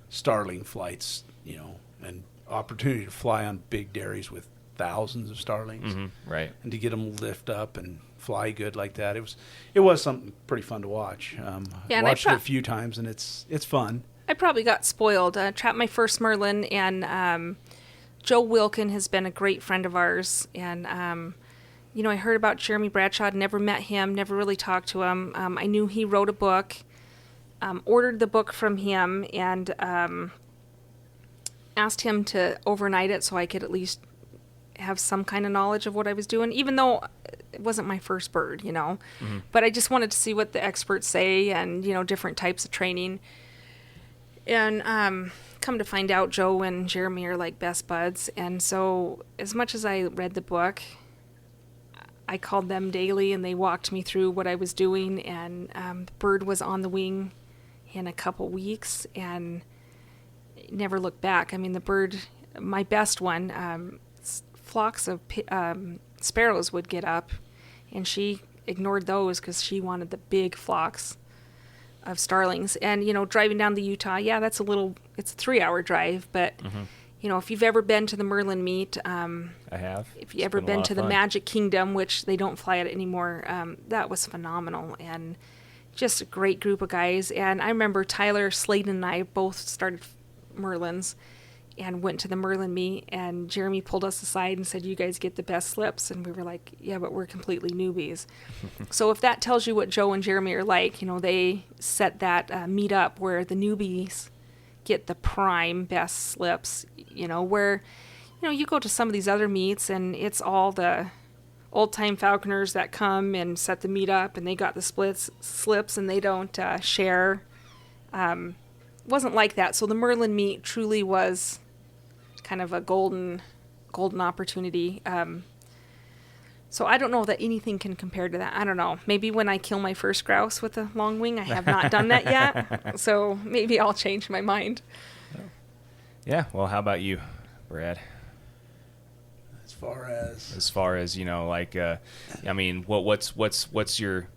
starling flights, and opportunity to fly on big dairies with thousands of starlings, right? And to get them lift up and fly good like that, it was something pretty fun to watch. I watched it a few times, and it's fun. I probably got spoiled. Trapped my first Merlin, and Joe Wilkin has been a great friend of ours, and I heard about Jeremy Bradshaw, never met him, never really talked to him. I knew he wrote a book, ordered the book from him, and asked him to overnight it so I could at least have some kind of knowledge of what I was doing, even though it wasn't my first bird, But I just wanted to see what the experts say and, different types of training. And come to find out, Joe and Jeremy are like best buds. And so as much as I read the book, I called them daily, and they walked me through what I was doing. And the bird was on the wing in a couple weeks and never looked back. I mean, the bird, my best one, flocks of sparrows would get up, and she ignored those because she wanted the big flocks of starlings. And, driving down to Utah, it's a 3-hour drive, but, if you've ever been to the Merlin meet, I have. If you ever been to the Magic Kingdom, which they don't fly at anymore, that was phenomenal, and just a great group of guys. And I remember Tyler Sladen and I both started Merlins and went to the Merlin meet, and Jeremy pulled us aside and said, "You guys get the best slips." And we were like, "Yeah, but we're completely newbies." So if that tells you what Joe and Jeremy are like, they set that meet up where the newbies get the prime best slips, where, you go to some of these other meets and it's all the old-time falconers that come and set the meet up, and they got the slips and they don't share. Wasn't like that. So the Merlin meet truly was kind of a golden opportunity. So I don't know that anything can compare to that. I don't know. Maybe when I kill my first grouse with a long wing. I have not done that yet. So maybe I'll change my mind. Yeah. Well, how about you, Brad? As far as what's your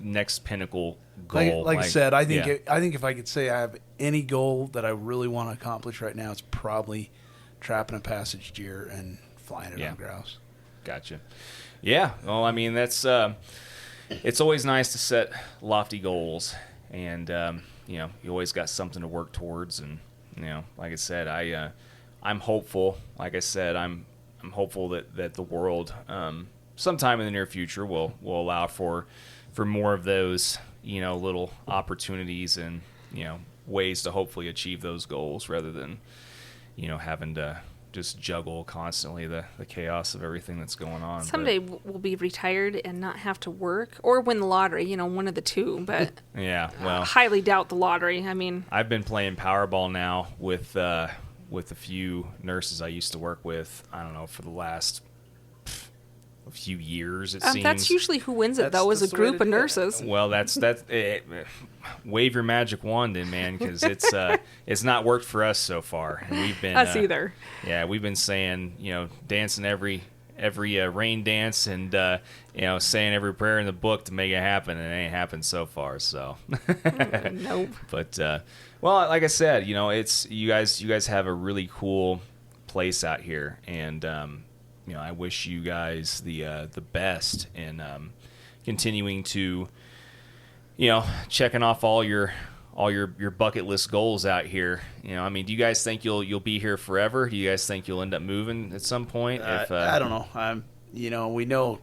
next pinnacle goal? Like I said, I think if I could say I have any goal that I really want to accomplish right now, it's probably trapping a passage deer and flying it on grouse. Gotcha. Yeah. Well, that's it's always nice to set lofty goals, and you always got something to work towards. And like I said, I'm hopeful. Like I said, I'm hopeful that the world sometime in the near future will allow for more of those little opportunities and ways to hopefully achieve those goals, rather than having to just juggle constantly the chaos of everything that's going on. Someday we'll be retired and not have to work, or win the lottery, one of the two. But yeah, well, I highly doubt the lottery. I've been playing Powerball now with a few nurses I used to work with. I don't know, for the last a few years, it seems. That's usually who wins it, though, is a group of nurses. Well, that's wave your magic wand in, man, because it's not worked for us so far. And we've been us either. Yeah, we've been saying, dancing every rain dance, and saying every prayer in the book to make it happen, and it ain't happened so far. So nope. But well, like I said, it's you guys have a really cool place out here, and I wish you guys the best in continuing to, checking off all your bucket list goals out here. Do you guys think you'll be here forever? Do you guys think you'll end up moving at some point? I don't know. We know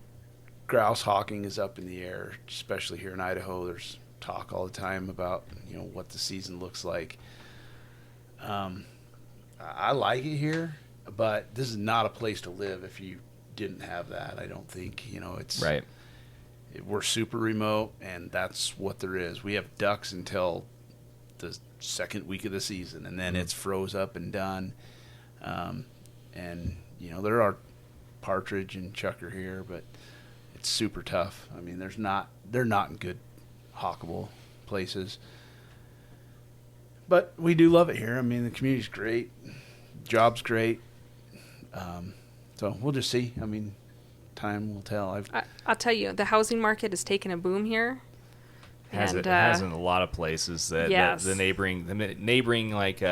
grouse hawking is up in the air, especially here in Idaho. There's talk all the time about what the season looks like. I like it here, but this is not a place to live if you didn't have that. I don't think, it's right. We're super remote, and that's what there is. We have ducks until the second week of the season, and then it's froze up and done. And there are partridge and chucker here, but it's super tough. They're not in good hawkable places. But we do love it here. The community's great, job's great. So we'll just see. Time will tell. I'll tell you, the housing market has taken a boom here. It has in a lot of places that, yes. the neighboring like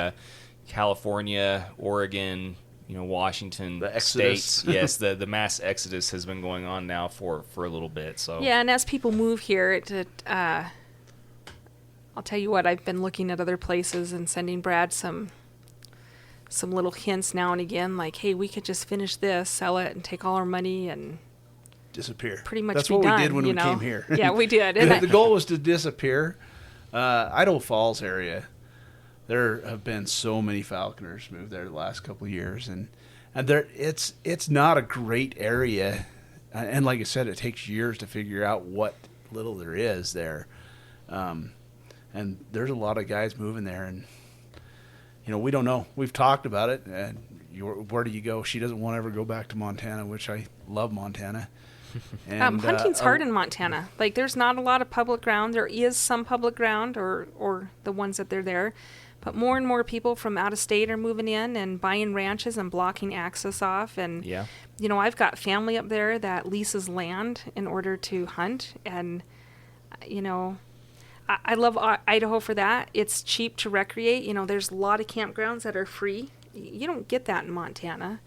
California, Oregon, Washington states. Yes, the mass exodus has been going on now for a little bit. So yeah, and as people move here, I'll tell you what, I've been looking at other places and sending Brad some little hints now and again, like, hey, we could just finish this, sell it, and take all our money and disappear. Pretty much That's be what done, we did when we came here. Yeah, we did. The goal was to disappear. Idaho Falls area, there have been so many Falconers moved there the last couple of years, and there it's not a great area, and like I said, it takes years to figure out what little there is there, and there's a lot of guys moving there, and we don't know. We've talked about it, and where do you go? She doesn't want to ever go back to Montana, which I love Montana. And, hunting's hard in Montana. Like, there's not a lot of public ground. There is some public ground, or the ones that they're there, but more and more people from out of state are moving in and buying ranches and blocking access off. And yeah, I've got family up there that leases land in order to hunt, and I love Idaho for that. It's cheap to recreate. There's a lot of campgrounds that are free. You don't get that in Montana.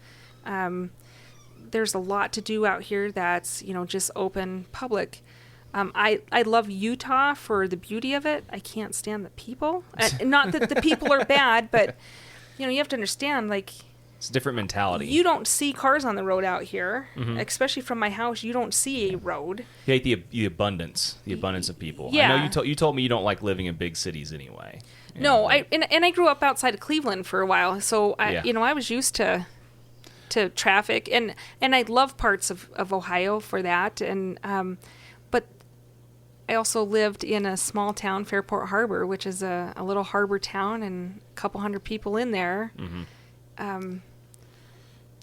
There's a lot to do out here that's, just open public. I love Utah for the beauty of it. I can't stand the people. Not that the people are bad, but, you have to understand, like, it's a different mentality. You don't see cars on the road out here, especially from my house. You don't see a road. You hate the abundance of people. Yeah. I know you told me you don't like living in big cities anyway. No, I grew up outside of Cleveland for a while, so I was used to traffic, and I love parts of Ohio for that, and but I also lived in a small town, Fairport Harbor, which is a little harbor town, and a couple hundred people in there.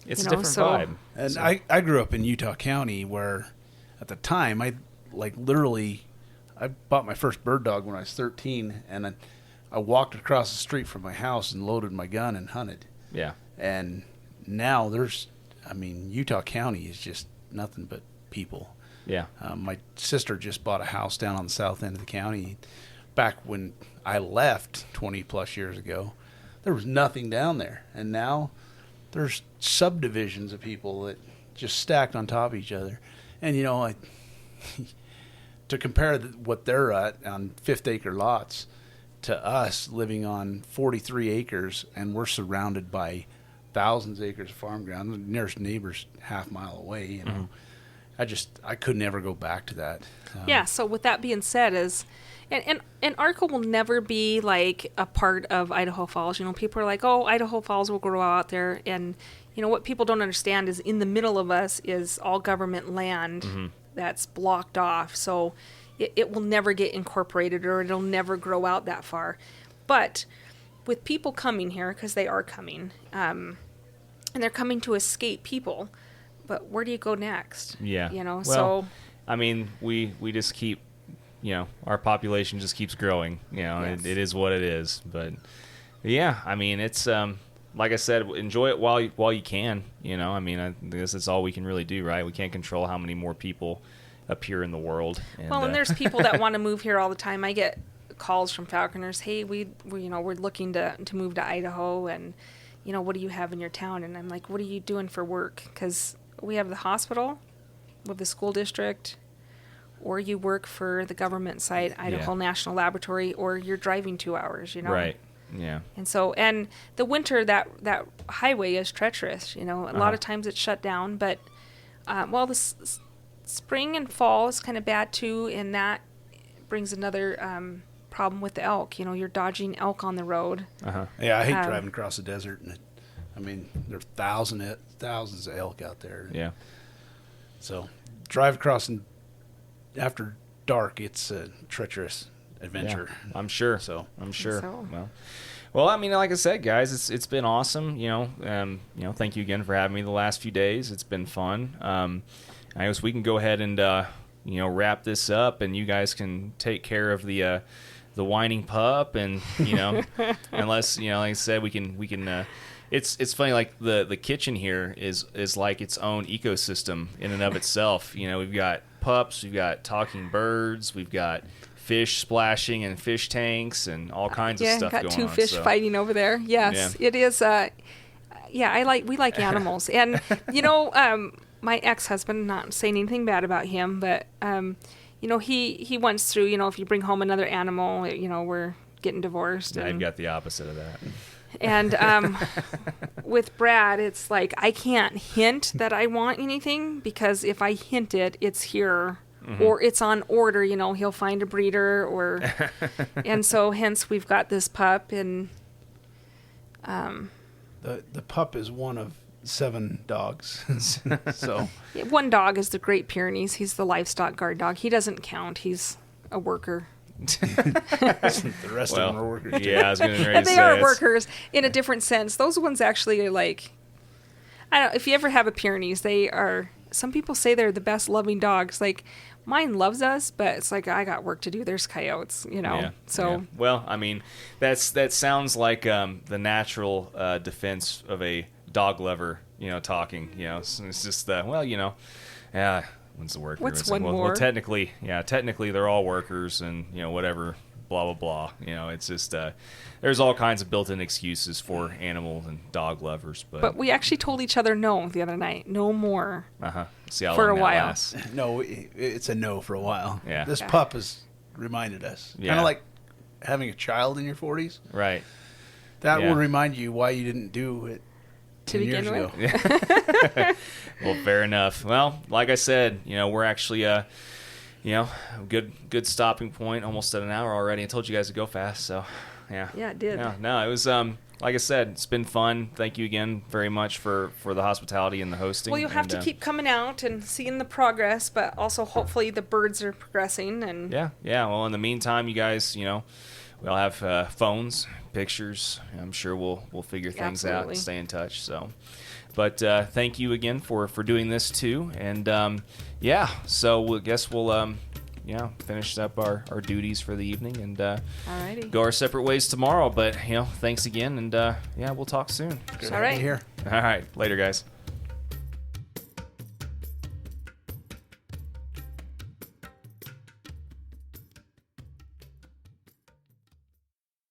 It's a different vibe. And I grew up in Utah County, where at the time I bought my first bird dog when I was 13, and I walked across the street from my house and loaded my gun and hunted. Yeah. And now Utah County is just nothing but people. Yeah. My sister just bought a house down on the south end of the county. Back when I left 20 plus years ago, there was nothing down there. And now there's subdivisions of people that just stacked on top of each other. And, to compare what they're at on 5th acre lots to us living on 43 acres, and we're surrounded by thousands of acres of farm ground. The nearest neighbor's half mile away, I could never go back to that. Yeah, so with that being said, and Arco will never be like a part of Idaho Falls. People are like, oh, Idaho Falls will grow out there, and what people don't understand is in the middle of us is all government land that's blocked off, so it will never get incorporated, or it'll never grow out that far. But with people coming here, because they are coming, and they're coming to escape people, but where do you go next? Yeah. Well, so we just keep, our population just keeps growing. Yes. It is what it is. But yeah, it's like I said, enjoy it while you can. I guess that's all we can really do, right? We can't control how many more people appear in the world. And there's people that want to move here all the time. I get calls from falconers. Hey, we're looking to move to Idaho, and what do you have in your town? And I'm like, what are you doing for work? Because we have the hospital, we have the school district, or you work for the government site, Idaho National Laboratory, or you're driving 2 hours. Right. Yeah. And the winter, that highway is treacherous. A lot of times it's shut down, but the spring and fall is kind of bad too, and that brings another problem with the elk. You're dodging elk on the road. Yeah, I hate driving across the desert, and there's thousands of elk out there. Yeah. So drive across after dark, it's a treacherous adventure. Yeah, I'm sure. Well, like I said, guys, it's been awesome. Thank you again for having me the last few days. It's been fun. I guess we can go ahead and wrap this up, and you guys can take care of the whining pup, and unless like I said, we can It's funny, like the kitchen here is like its own ecosystem in and of itself. You know, we've got pups, we've got talking birds, we've got fish splashing in fish tanks, and all kinds of stuff going on. Yeah, got two fish fighting over there. Yes, it is. We like animals, and my ex-husband, not saying anything bad about him, but he once threw, if you bring home another animal, we're getting divorced. I've got the opposite of that. And with Brad, it's like I can't hint that I want anything, because if I hint it, it's here. Mm-hmm. Or it's on order, he'll find a breeder, and so hence we've got this pup, and the pup is one of 7 dogs. So one dog is the Great Pyrenees. He's the livestock guard dog. He doesn't count. He's a worker. The rest of them are workers. Yeah, I was going to they are workers in a different sense. Those ones actually are like, I don't know, if you ever have a Pyrenees, they are. Some people say they're the best loving dogs. Like, mine loves us, but it's like, I got work to do. There's coyotes, Yeah, So, yeah. Well, I mean, that sounds like the natural defense of a dog lover, talking. It's just yeah. When's the word? What's one more? Well, technically they're all workers, and whatever. Blah blah blah. It's just there's all kinds of built-in excuses for animal and dog lovers, but we actually told each other no the other night, no more. See how for long a that while. lasts. No, it's a no for a while. Yeah. This pup has reminded us. Yeah. Kind of like having a child in your 40s. Right. That will remind you why you didn't do it to 10 years begin ago. with. Well, fair enough. Well, like I said, we're actually good stopping point. Almost at an hour already. I told you guys to go fast, so yeah. Yeah, it did. No, it was like I said, it's been fun. Thank you again very much for the hospitality and the hosting. Well, you'll have to keep coming out and seeing the progress, but also hopefully the birds are progressing. And yeah. Well, in the meantime, you guys, we all have phones, pictures. I'm sure we'll figure things out and stay in touch. So, but thank you again for doing this too. And so we'll finish up our duties for the evening and alrighty. Go our separate ways tomorrow. But thanks again, and we'll talk soon. Good all right. Here. All right, later, guys.